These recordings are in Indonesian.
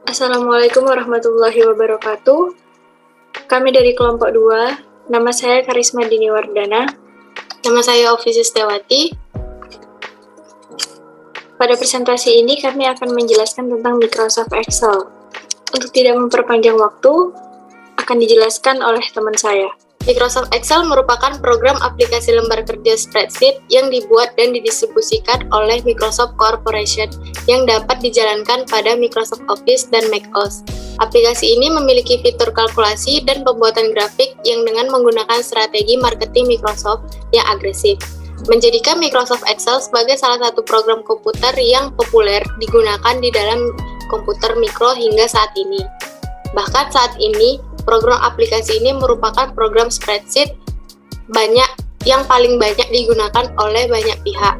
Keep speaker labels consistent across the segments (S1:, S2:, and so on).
S1: Assalamualaikum warahmatullahi wabarakatuh. Kami dari kelompok 2, nama saya Karisma Dini Wardana.
S2: Nama saya Ovi Sustewati.
S1: Pada presentasi ini kami akan menjelaskan tentang Microsoft Excel. Untuk tidak memperpanjang waktu, akan dijelaskan oleh teman saya.
S2: Microsoft Excel merupakan program aplikasi lembar kerja spreadsheet yang dibuat dan didistribusikan oleh Microsoft Corporation yang dapat dijalankan pada Microsoft Office dan macOS. Aplikasi ini memiliki fitur kalkulasi dan pembuatan grafik yang dengan menggunakan strategi marketing Microsoft yang agresif, menjadikan Microsoft Excel sebagai salah satu program komputer yang populer digunakan di dalam komputer mikro hingga saat ini. Bahkan saat ini, program aplikasi ini merupakan program spreadsheet yang paling banyak digunakan oleh banyak pihak.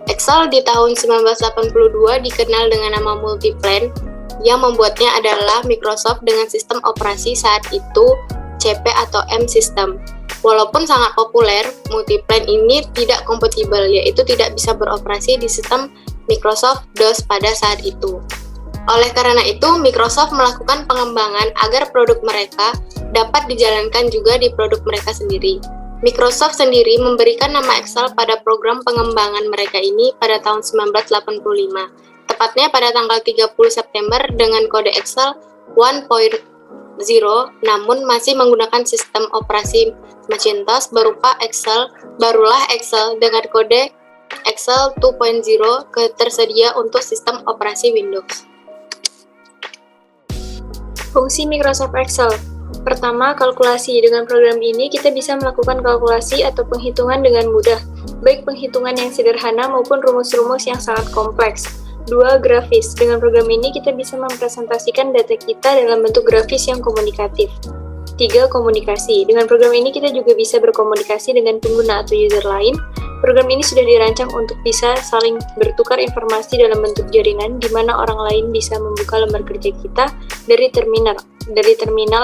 S2: Excel di tahun 1982 dikenal dengan nama Multiplan, yang membuatnya adalah Microsoft dengan sistem operasi saat itu CP atau M System. Walaupun sangat populer, Multiplan ini tidak kompatibel, yaitu tidak bisa beroperasi di sistem Microsoft DOS pada saat itu. Oleh karena itu, Microsoft melakukan pengembangan agar produk mereka dapat dijalankan juga di produk mereka sendiri. Microsoft sendiri memberikan nama Excel pada program pengembangan mereka ini pada tahun 1985, tepatnya pada tanggal 30 September dengan kode Excel 1.0, namun masih menggunakan sistem operasi Macintosh berupa Excel, barulah Excel dengan kode Excel 2.0 tersedia untuk sistem operasi Windows.
S1: Fungsi Microsoft Excel. Pertama, kalkulasi. Dengan program ini, kita bisa melakukan kalkulasi atau penghitungan dengan mudah, baik penghitungan yang sederhana maupun rumus-rumus yang sangat kompleks. 2. Grafis. Dengan program ini, kita bisa mempresentasikan data kita dalam bentuk grafis yang komunikatif. 3. Komunikasi. Dengan program ini, kita juga bisa berkomunikasi dengan pengguna atau user lain. Program ini sudah dirancang untuk bisa saling bertukar informasi dalam bentuk jaringan, di mana orang lain bisa membuka lembar kerja kita dari terminal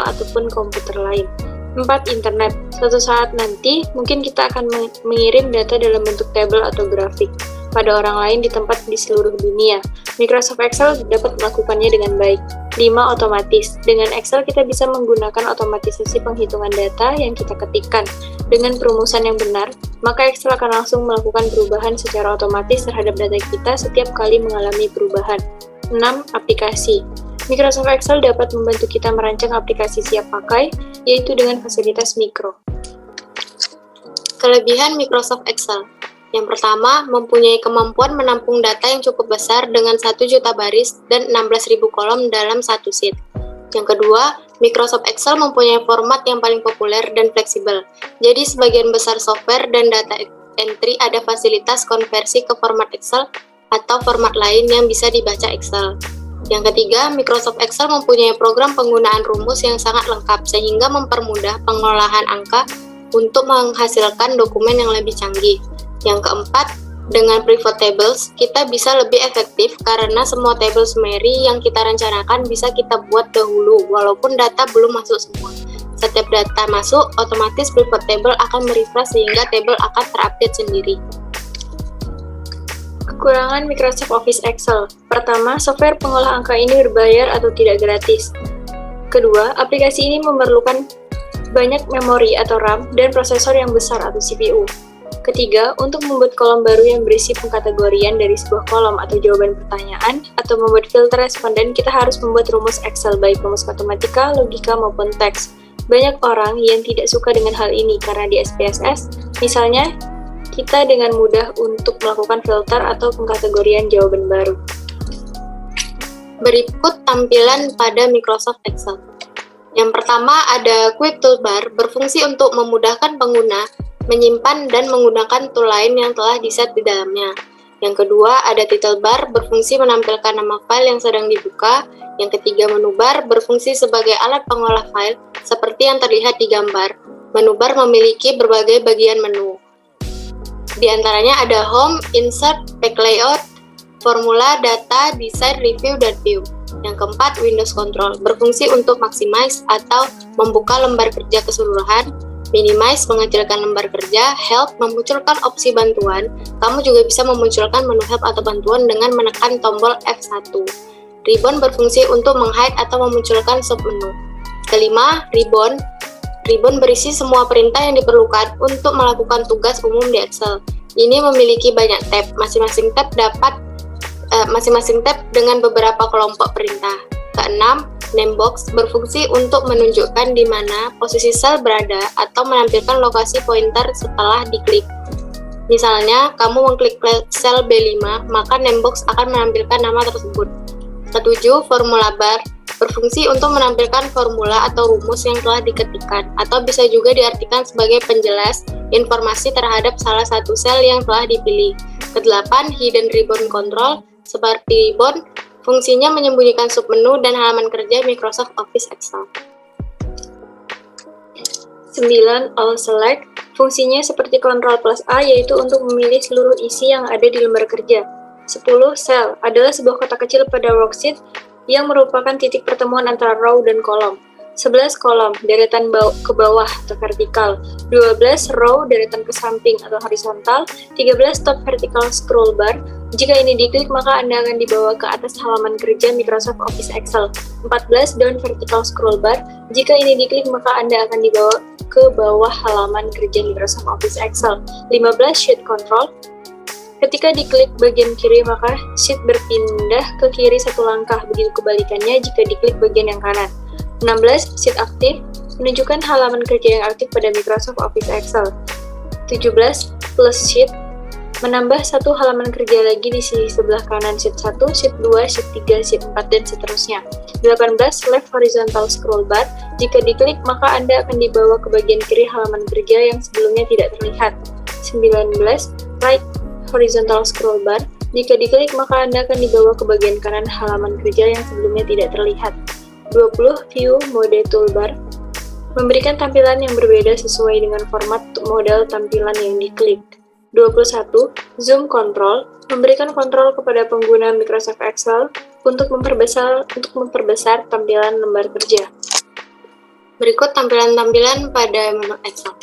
S1: ataupun komputer lain. 4. Internet. Suatu saat nanti, mungkin kita akan mengirim data dalam bentuk tabel atau grafik pada orang lain di tempat di seluruh dunia. Microsoft Excel dapat melakukannya dengan baik. 5. Otomatis. Dengan Excel kita bisa menggunakan otomatisasi penghitungan data yang kita ketikkan. Dengan perumusan yang benar, maka Excel akan langsung melakukan perubahan secara otomatis terhadap data kita setiap kali mengalami perubahan. 6. Aplikasi. Microsoft Excel dapat membantu kita merancang aplikasi siap pakai, yaitu dengan fasilitas mikro.
S2: Kelebihan Microsoft Excel. Yang pertama, mempunyai kemampuan menampung data yang cukup besar dengan 1 juta baris dan 16.000 kolom dalam satu sheet. Yang kedua, Microsoft Excel mempunyai format yang paling populer dan fleksibel. Jadi sebagian besar software dan data entry ada fasilitas konversi ke format Excel atau format lain yang bisa dibaca Excel. Yang ketiga, Microsoft Excel mempunyai program penggunaan rumus yang sangat lengkap sehingga mempermudah pengolahan angka untuk menghasilkan dokumen yang lebih canggih. Yang keempat, dengan pivot tables, kita bisa lebih efektif karena semua table summary yang kita rencanakan bisa kita buat dahulu walaupun data belum masuk semua. Setiap data masuk, otomatis pivot table akan merefresh sehingga table akan terupdate sendiri.
S1: Kekurangan Microsoft Office Excel. Pertama, software pengolah angka ini berbayar atau tidak gratis. Kedua, aplikasi ini memerlukan banyak memori atau RAM dan prosesor yang besar atau CPU. Ketiga, untuk membuat kolom baru yang berisi pengkategorian dari sebuah kolom atau jawaban pertanyaan, atau membuat filter responden, kita harus membuat rumus Excel, baik rumus matematika, logika, maupun teks. Banyak orang yang tidak suka dengan hal ini karena di SPSS, misalnya, kita dengan mudah untuk melakukan filter atau pengkategorian jawaban baru.
S2: Berikut tampilan pada Microsoft Excel. Yang pertama ada Quick Toolbar, berfungsi untuk memudahkan pengguna menyimpan dan menggunakan tool lain yang telah di-set di dalamnya. Yang kedua, ada Title Bar, berfungsi menampilkan nama file yang sedang dibuka. Yang ketiga, Menu Bar, berfungsi sebagai alat pengolah file, seperti yang terlihat di gambar. Menu Bar memiliki berbagai bagian menu. Di antaranya ada Home, Insert, Page Layout, Formula, Data, Design, Review, dan View. Yang keempat, Windows Control, berfungsi untuk maximize atau membuka lembar kerja keseluruhan. Minimize mengecilkan lembar kerja, Help memunculkan opsi bantuan. Kamu juga bisa memunculkan menu help atau bantuan dengan menekan tombol F1. Ribbon berfungsi untuk meng-hide atau memunculkan submenu. Kelima, ribbon. Ribbon berisi semua perintah yang diperlukan untuk melakukan tugas umum di Excel. Ini memiliki banyak tab. Masing-masing tab dengan beberapa kelompok perintah. Keenam, namebox berfungsi untuk menunjukkan di mana posisi sel berada atau menampilkan lokasi pointer setelah diklik. Misalnya, kamu mengklik sel B5, maka namebox akan menampilkan nama tersebut. Ketujuh, formula bar berfungsi untuk menampilkan formula atau rumus yang telah diketikkan, atau bisa juga diartikan sebagai penjelas informasi terhadap salah satu sel yang telah dipilih. Kedelapan, hidden ribbon control. Seperti ribbon, fungsinya menyembunyikan submenu dan halaman kerja Microsoft Office Excel.
S1: 9. All select. Fungsinya seperti Ctrl plus A, yaitu untuk memilih seluruh isi yang ada di lembar kerja. 10. Cell adalah sebuah kotak kecil pada worksheet yang merupakan titik pertemuan antara row dan kolom. 11. Kolom, deretan ke bawah atau vertikal. 12. Row, deretan ke samping atau horizontal. 13. Top vertical scroll bar. Jika ini diklik, maka Anda akan dibawa ke atas halaman kerja Microsoft Office Excel. 14. Down vertical scroll bar. Jika ini diklik, maka Anda akan dibawa ke bawah halaman kerja Microsoft Office Excel. 15. Sheet control. Ketika diklik bagian kiri, maka sheet berpindah ke kiri satu langkah, begitu kebalikannya jika diklik bagian yang kanan. 16. Sheet aktif, menunjukkan halaman kerja yang aktif pada Microsoft Office Excel. 17. Plus sheet, menambah satu halaman kerja lagi di sisi sebelah kanan sheet 1, sheet 2, sheet 3, sheet 4, dan seterusnya. 18. Left horizontal scroll bar, jika diklik maka Anda akan dibawa ke bagian kiri halaman kerja yang sebelumnya tidak terlihat. 19. Right horizontal scroll bar, jika diklik maka Anda akan dibawa ke bagian kanan halaman kerja yang sebelumnya tidak terlihat. 20. View mode toolbar, memberikan tampilan yang berbeda sesuai dengan format model tampilan yang diklik. 21. Zoom control, memberikan kontrol kepada pengguna Microsoft Excel untuk memperbesar tampilan lembar kerja.
S2: Berikut tampilan-tampilan pada menu Excel.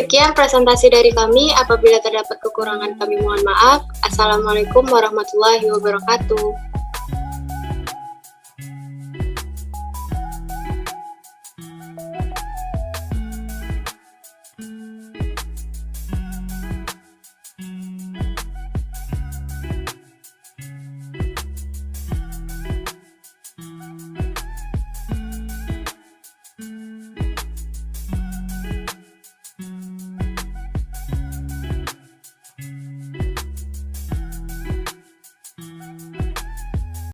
S2: Sekian presentasi dari kami. Apabila terdapat kekurangan, kami mohon maaf. Assalamualaikum warahmatullahi wabarakatuh.